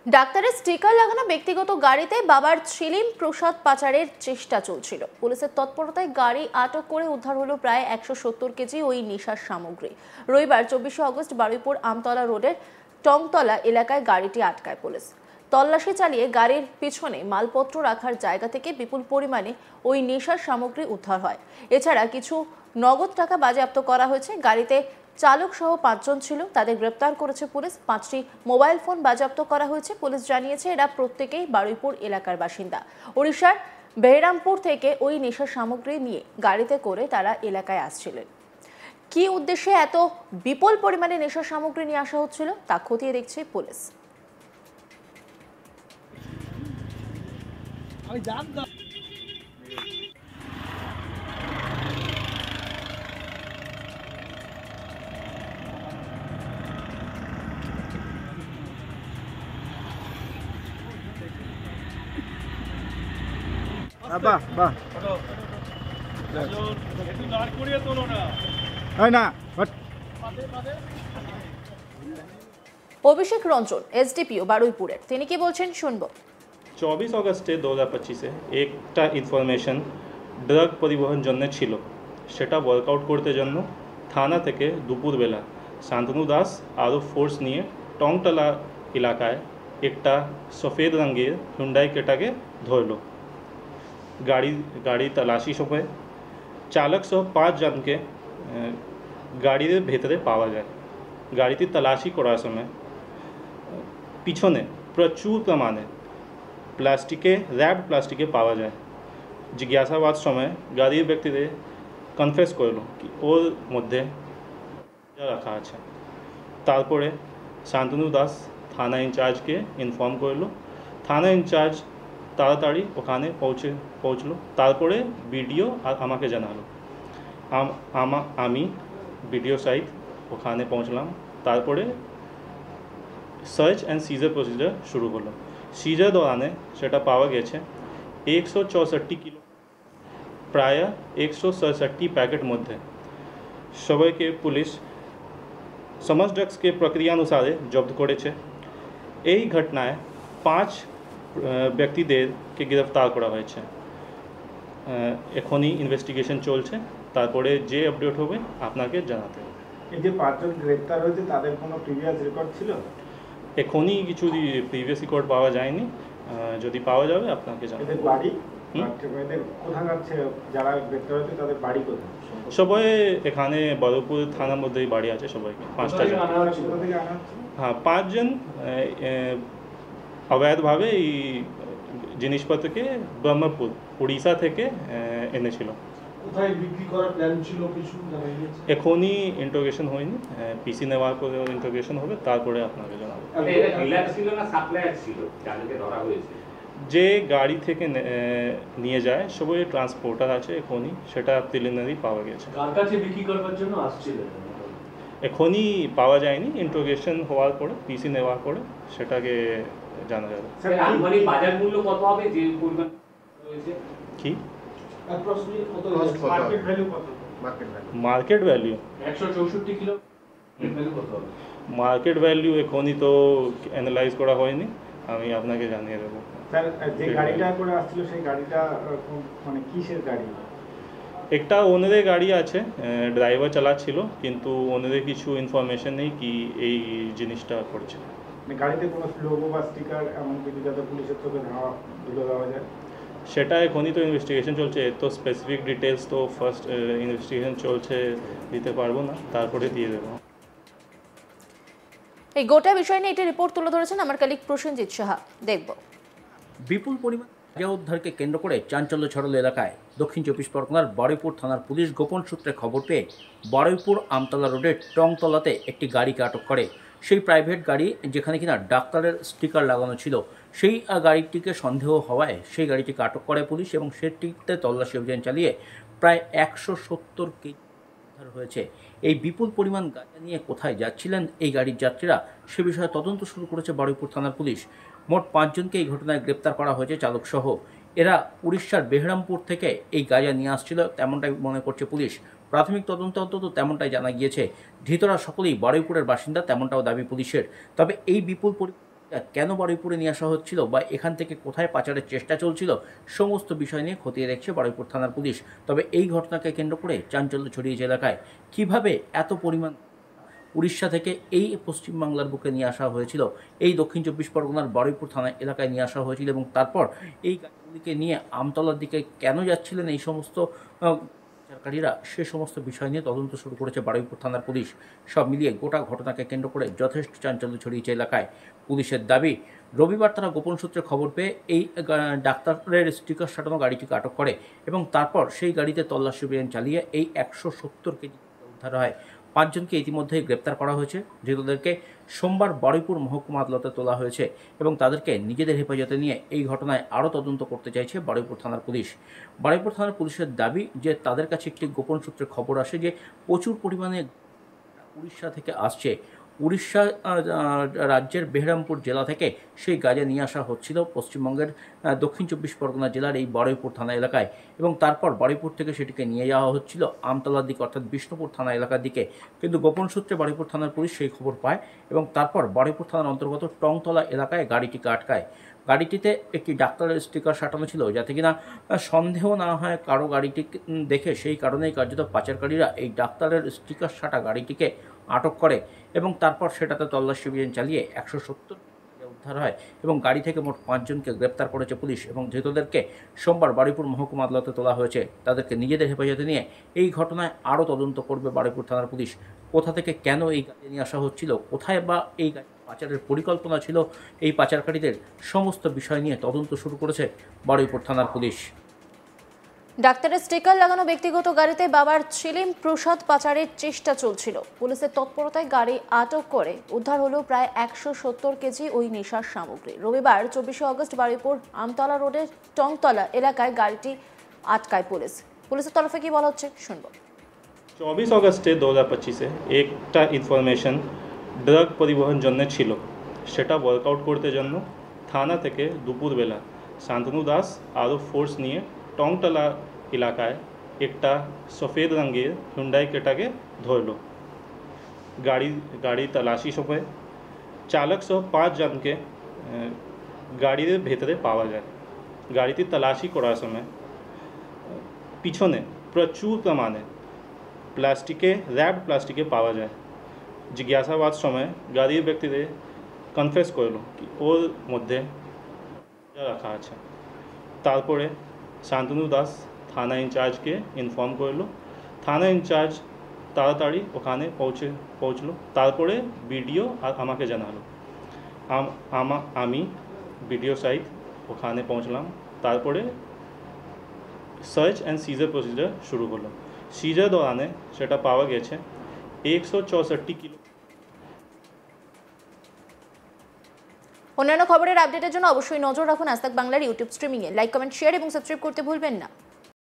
ডাক্তারের স্টিকার লাগানো ব্যক্তিগত গাড়িতে বাবার ছিলিম প্রসাদ পাচারের চেষ্টা চলছিল। পুলিশের তৎপরতায় গাড়ি আটক করে উদ্ধার হলো প্রায় 170 কেজি ওই নেশার সামগ্রী। রবিবার 24শে অগস্ট বারুইপুর আমতলা রোডের টংতলা এলাকায় গাড়িটি আটকায় পুলিশ। তল্লাশি চালিয়ে গাড়ির পিছনে মালপত্র রাখার জায়গা থেকে বিপুল পরিমাণে ওই নেশার সামগ্রী উদ্ধার হয়। এছাড়া কিছু নগদ টাকা বাজেয়াপ্ত করা হয়েছে। গাড়িতে চালক সহ 5 জন ছিল, তাদের গ্রেপ্তার করেছে পুলিশ। 5টি মোবাইল ফোন বাজেয়াপ্ত করা হয়েছে। পুলিশ জানিয়েছে এরা প্রত্যেকেই বারুইপুর এলাকার বাসিন্দা। ওড়িশার বেহরামপুর থেকে ওই নেশার সামগ্রী নিয়ে গাড়িতে করে তারা এলাকায় আসছিলেন। কি উদ্দেশ্যে এত বিপুল পরিমাণে নেশার সামগ্রী নিয়ে আসা হচ্ছিল তা খতিয়ে দেখছে পুলিশ। অভিষেক রঞ্জন এসডিপিও বারুইপুরের, তিনি কি বলছেন শুনবো। 24 অগস্টে 2025-এ একটা ইনফরমেশন ড্রাগ পরিবহন জন্য ছিল। সেটা ওয়ার্কআউট করতে জন্য থানা থেকে দুপুরবেলা শান্তনু দাস আরও ফোর্স নিয়ে টংতলা এলাকায় একটা সফেদ রঙের হুন্ডাই ক্রেটাকে ধরল। গাড়ি তল্লাশি সময় চালক সহ 5 জনকে গাড়ির ভেতরে পাওয়া যায়। গাড়িটি তল্লাশি করার সময় পিছনে প্রচুর পরিমাণে র্যাপড প্লাস্টিকে পাওয়া যায়। জিজ্ঞাসাবাদ সময় গাড়ির ব্যক্তিদের কনফেস করলো কি ওর মধ্যে রাখা আছে। তারপরে শান্তনু দাস থানা ইনচার্জকে ইনফর্ম করলো। থানা ইনচার্জ তাড়াতাড়ি ওখানে পৌঁছলো। তারপরে বিডিও আর আমাকে জানালো। আমি বিডিও সাইট ওখানে পৌঁছলাম। তারপরে সার্চ অ্যান্ড সিজার প্রসিজার শুরু হলো। সিজার দৌরানে সেটা পাওয়া গেছে 164 কিলো, প্রায় 167 প্যাকেট মধ্যে। সবাইকে পুলিশ সমাজ ড্রাগসকে প্রক্রিয়ানুসারে জব্দ করেছে। এই ঘটনায় 5 ব্যক্তিদেরকে গ্রেফতার করা হয়েছে। এখনই ইনভেস্টিগেশন চলছে। তারপরে যে আপডেট হবে আপনাকে জানাতে হবে। এই যে 5 জন গ্রেফতার হয়েছে তাদের কোনো প্রিভিয়াস রেকর্ড ছিল? এখনই কিছু প্রিভিয়াস রেকর্ড পাওয়া যায়নি, যদি পাওয়া যাবে আপনাকে জানাবো। এদের বাড়ি কোথাকার? যারা গ্রেফতার হয়েছে তাদের বাড়ি কোথায়? সবাই এখানে বারুইপুর থানার মধ্যেই বাড়ি আছে সবাইকে। 5টা জন। হ্যাঁ, 5 জন অবৈধভাবে এই জিনিসপত্রকে ব্রহ্মপুর উড়িষ্যা থেকে এনেছিল। কোথায় বিক্রি করার প্ল্যান ছিল কিছু জানা গেছে? এখনই ইন্টারোগেশন হয়নি, পিসি নেওয়ার পরে ইন্টারোগেশন হবে, তারপরে আপনাকে জানাবো। যে গাড়ি থেকে নিয়ে যায় সবাই ট্রান্সপোর্টার আছে। এখনই সেটা প্রিলিমিনারি পাওয়া গেছে। কার কাছে বিক্রি করবার জন্য আসছিল? এখনই পাওয়া যায়নি, ইন্টারোগেশন হওয়ার পরে পিসি নেওয়ার পরে সেটাকে জানা যাবে। বাজার মূল্য কত হবে যে পরিমাণ রয়েছে? কি মার্কেট ভ্যালু 164 কিলো কত হবে? মার্কেট ভ্যালু এখনই তো অ্যানালাইজ করা হয়নি, আমি আপনাকে জানিয়ে দেবো। স্যার, যে গাড়িটা করে আসছিল সেই গাড়িটা মানে কিসের গাড়ি? একটা ওনাদের গাড়ি আছে, ড্রাইভার চালাচ্ছিল, কিন্তু ওনাদের কিছু ইনফরমেশন নেই কি এই জিনিসটা করছে। গাড়িতে কোনো লোগো বা স্টিকার এমন কিছু যাতে পুলিশের চোখে ধুলো দেওয়া যায়? সেটা এখনই তো ইনভেস্টিগেশন চলছে, তো স্পেসিফিক ডিটেলস তো ফার্স্ট ইনভেস্টিগেশন চলছে, দিতে পারবো না, তারপরে দিয়ে দেবো। এই গোটা বিষয় নিয়ে একটি রিপোর্ট তুলে ধরেছেন আমার কলিগ প্রসেনজিৎ সাহা, দেখব। বিপুল পরিমাণ গাঁজা উদ্ধারকে কেন্দ্র করে চাঞ্চল্য ছড়ালো এলাকায়। দক্ষিণ 24 পরগনার বারুইপুর থানার পুলিশ গোপন সূত্রে খবর পেয়ে বারুইপুর আমতলা রোডের টংতলাতে একটি গাড়িকে আটক করে। সেই প্রাইভেট গাড়ি যেখানে কিনা ডাক্তারের স্টিকার লাগানো ছিল, সেই গাড়িটিকে সন্দেহ হওয়ায় সেই গাড়িটিকে আটক করে পুলিশ এবং সেটিতে তল্লাশি অভিযান চালিয়ে প্রায় 170 কেজি উদ্ধার হয়েছে। এই বিপুল পরিমাণ গাঁজা নিয়ে কোথায় যাচ্ছিলেন এই গাড়ির যাত্রীরা সে বিষয়ে তদন্ত শুরু করেছে বারুইপুর থানার পুলিশ। মোট 5 জনকে এই ঘটনায় গ্রেপ্তার করা হয়েছে, চালক সহ। এরা উড়িষ্যার বেহরামপুর থেকে এই গাঁজা নিয়ে আসছিল তেমনটাই মনে করছে পুলিশ। প্রাথমিক তদন্তে অন্তত তেমনটাই জানা গিয়েছে। ধৃতরা সকলেই বারুইপুরের বাসিন্দা, তেমনটাও দাবি পুলিশের। তবে এই বিপুল কেন বারুইপুরে নিয়ে আসা হচ্ছিল বা এখান থেকে কোথায় পাচারের চেষ্টা চলছিল সমস্ত বিষয় নিয়ে খতিয়ে দেখছে বারুইপুর থানার পুলিশ। তবে এই ঘটনাকে কেন্দ্র করে চাঞ্চল্য ছড়িয়েছে এলাকায়। কিভাবে এত পরিমাণ উড়িষ্যা থেকে এই পশ্চিমবাংলার বুকে নিয়ে আসা হয়েছিল, এই দক্ষিণ চব্বিশ পরগনার বারুইপুর থানা এলাকায় নিয়ে আসা হয়েছিল এবং তারপর এই গাড়িগুলিকে নিয়ে আমতলার দিকে কেন যাচ্ছিলেন এই সমস্ত পাচারকারীরা, সে সমস্ত বিষয় নিয়ে তদন্ত শুরু করেছে বারুইপুর থানার পুলিশ। সব মিলিয়ে গোটা ঘটনাকে কেন্দ্র করে যথেষ্ট চাঞ্চল্য ছড়িয়েছে এলাকায়। পুলিশের দাবি, রবিবার তারা গোপন সূত্রে খবর পেয়ে এই ডাক্তারের স্টিকার সাটানো গাড়িটিকে আটক করে এবং তারপর সেই গাড়িতে তল্লাশি অভিযান চালিয়ে এই 170 কেজি উদ্ধার হয়। 5 জনকে ইতিমধ্যেই গ্রেপ্তার করা হয়েছে, যেগুলোদেরকে সোমবার বারুইপুর মহকুমা আদালতে তোলা হয়েছে এবং তাদেরকে নিজেদের হেফাজতে নিয়ে এই ঘটনায় আরও তদন্ত করতে চাইছে বারুইপুর থানার পুলিশ। বারুইপুর থানার পুলিশের দাবি যে তাদের কাছে একটি গোপন সূত্রে খবর আসে যে প্রচুর পরিমাণে উড়িষ্যা থেকে আসছে। উড়িষ্যা রাজ্যের বেহরামপুর জেলা থেকে সেই গাঁজা নিয়ে আসা হচ্ছিল পশ্চিমবঙ্গের দক্ষিণ চব্বিশ পরগনা জেলার এই বারুইপুর থানা এলাকায় এবং তারপর বারুইপুর থেকে সেটিকে নিয়ে যাওয়া হচ্ছিল আমতলার দিকে অর্থাৎ বিষ্ণুপুর থানা এলাকার দিকে। কিন্তু গোপন সূত্রে বারুইপুর থানার পুলিশ সেই খবর পায় এবং তারপর বারুইপুর থানার অন্তর্গত টংতলা এলাকায় গাড়িটিকে আটকায়। গাড়িটিতে একটি ডাক্তারের স্টিকার সাটানো ছিল যাতে কিনা সন্দেহ না হয় কারো গাড়িটি দেখে, সেই কারণেই কার্যত পাচারকারীরা এই ডাক্তারের স্টিকার সাটা গাড়িটিকে আটক করে এবং তারপর সেটাতে তল্লাশি অভিযান চালিয়ে 170 উদ্ধার হয় এবং গাড়ি থেকে মোট 5 জনকে গ্রেপ্তার করেছে পুলিশ এবং ধৃতদেরকে সোমবার বারুইপুর মহকুমা আদালতে তোলা হয়েছে। তাদেরকে নিজেদের হেফাজতে নিয়ে এই ঘটনায় আরও তদন্ত করবে বারুইপুর থানার পুলিশ। কোথা থেকে কেন এই গাড়ি নিয়ে আসা হচ্ছিল, কোথায় বা এই গাড়ি পাচারের পরিকল্পনা ছিল এই পাচারকারীদের, সমস্ত বিষয় নিয়ে তদন্ত শুরু করেছে বারুইপুর থানার পুলিশ। ডাক্তারের স্টিকার লাগানো ব্যক্তিগত গাড়িতে বাবার ছিলিম প্রসাদ পাচারের চেষ্টা চলছিল। পুলিশের তৎপরতায় গাড়ি আটক করে উদ্ধার হলো প্রায় 170 কেজি ওই নেশার সামগ্রী। রবিবার 24 আগস্ট বারুইপুর আমতলা রোডের টংতলা এলাকায় গাড়িটি আটকায় পুলিশ। পুলিশের তরফে কি বলা হচ্ছে শুনবো। 24 অগস্টে 2025-এ একটা ইনফরমেশন ড্রাগ পরিবহন জন্য ছিল, সেটা ওয়ার্কআউট করতে জন্য থানা থেকে দুপুরবেলা শান্তনু দাস আরও ফোর্স নিয়ে টংতলা এলাকায় একটা সফেদ রঙের হুন্ডাই ক্রেটাকে ধরল। গাড়ি তল্লাশি সময় চালক সহ 5 জনকে গাড়ির ভেতরে পাওয়া যায়। গাড়িটি তল্লাশি করার সময় পিছনে প্রচুর প্রমাণে র্যাপড প্লাস্টিকে পাওয়া যায়। জিজ্ঞাসাবাদ সময় গাড়ির ব্যক্তিদের কনফেস করল কি ওর মধ্যে রাখা আছে। তারপরে শান্তনু দাস থানা ইনচার্জকে ইনফর্ম করলো। থানা ইনচার্জ তাড়াতাড়ি ওখানে পৌঁছলো। তারপরে বিডিও আর আমাকে জানালো। আমি বিডিও সাইট ওখানে পৌঁছলাম। তারপরে সার্চ অ্যান্ড সিজার প্রসিজার শুরু হলো। সিজার দৌরানে সেটা পাওয়া গেছে 164 কিলো। অন্যান্য খবরের আপডেটের জন্য অবশ্যই নজর রাখুন আজ তাক বাংলার ইউটিউব স্ট্রিমিংয়ে। লাইক, কমেন্ট, শেয়ার এবং সাবস্ক্রাইব করতে ভুলবেন না।